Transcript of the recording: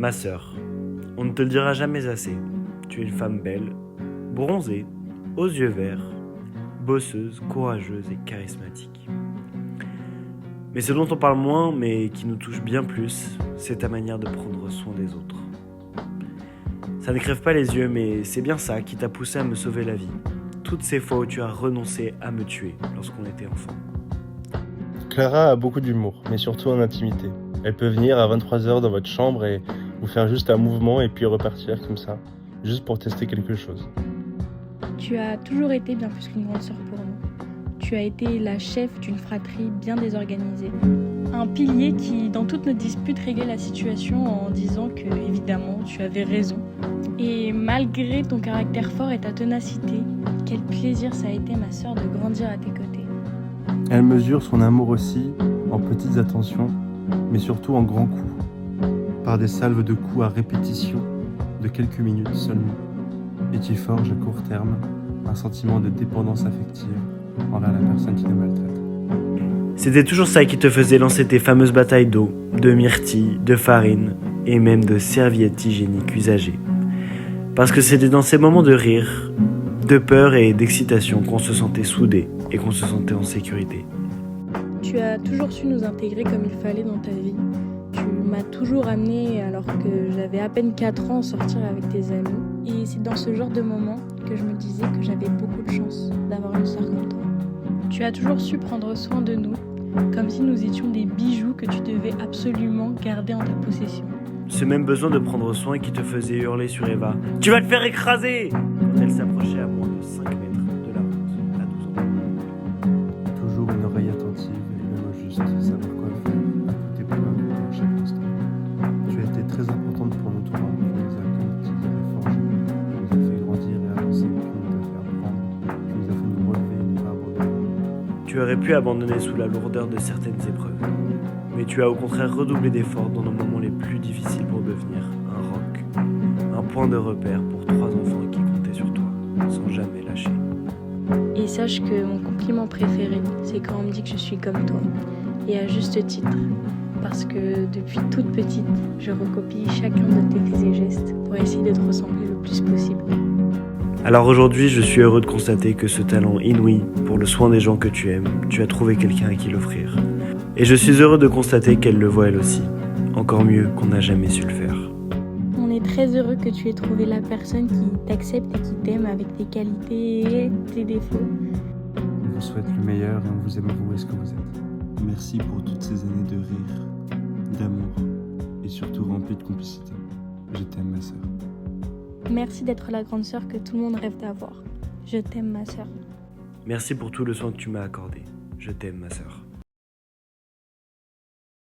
Ma sœur, on ne te le dira jamais assez. Tu es une femme belle, bronzée, aux yeux verts, bosseuse, courageuse et charismatique. Mais ce dont on parle moins, mais qui nous touche bien plus, c'est ta manière de prendre soin des autres. Ça ne crève pas les yeux, mais c'est bien ça qui t'a poussé à me sauver la vie. Toutes ces fois où tu as renoncé à me tuer lorsqu'on était enfant. Clara a beaucoup d'humour, mais surtout en intimité. Elle peut venir à 23h dans votre chambre et vous faire juste un mouvement et puis repartir comme ça, juste pour tester quelque chose. Tu as toujours été bien plus qu'une grande sœur pour nous. Tu as été la chef d'une fratrie bien désorganisée. Un pilier qui, dans toutes nos disputes, réglait la situation en disant que, évidemment, tu avais raison. Et malgré ton caractère fort et ta ténacité, quel plaisir ça a été, ma sœur, de grandir à tes côtés. Elle mesure son amour aussi en petites attentions, mais surtout en grands coups, par des salves de coups à répétition de quelques minutes seulement, et qui forgent à court terme un sentiment de dépendance affective envers la personne qui le maltraite. C'était toujours ça qui te faisait lancer tes fameuses batailles d'eau, de myrtille, de farine et même de serviettes hygiéniques usagées. Parce que c'était dans ces moments de rire, de peur et d'excitation qu'on se sentait soudés et qu'on se sentait en sécurité. Tu as toujours su nous intégrer comme il fallait dans ta vie. Tu m'as toujours amené, alors que j'avais à peine 4 ans, sortir avec tes amis. Et c'est dans ce genre de moment que je me disais que j'avais beaucoup de chance d'avoir une sœur comme toi. Tu as toujours su prendre soin de nous, comme si nous étions des bijoux que tu devais absolument garder en ta possession. Ce même besoin de prendre soin qui te faisait hurler sur Eva « Tu vas te faire écraser !» quand elle s'approchait à moins de 5 mètres de la route à 12 ans. Toujours une oreille attentive et le mot juste, savoir quoi faire, à côté pour dans chaque instant. Tu as été très importante pour nous trois, tu nous as comme tu dirais forgés, tu nous as fait grandir et avancer, tu nous as fait apprendre, tu nous as fait nous relever et nous pas abandonner. Tu aurais pu abandonner sous la lourdeur de certaines épreuves, mais tu as au contraire redoublé d'efforts dans nos moments les plus difficiles pour devenir un roc, un point de repère pour 3 enfants qui comptaient sur toi, sans jamais lâcher. Et sache que mon compliment préféré, c'est quand on me dit que je suis comme toi. Et à juste titre. Parce que depuis toute petite, je recopie chacun de tes faits et gestes pour essayer de te ressembler le plus possible. Alors aujourd'hui, je suis heureux de constater que ce talent inouï pour le soin des gens que tu aimes, tu as trouvé quelqu'un à qui l'offrir. Et je suis heureux de constater qu'elle le voit elle aussi. Encore mieux qu'on n'a jamais su le faire. On est très heureux que tu aies trouvé la personne qui t'accepte et qui t'aime avec tes qualités et tes défauts. On vous souhaite le meilleur et on vous aime vous et ce que vous êtes. Merci pour toutes ces années de rire, d'amour et surtout remplies de complicité. Je t'aime ma sœur. Merci d'être la grande sœur que tout le monde rêve d'avoir. Je t'aime, ma sœur. Merci pour tout le soin que tu m'as accordé. Je t'aime, ma sœur.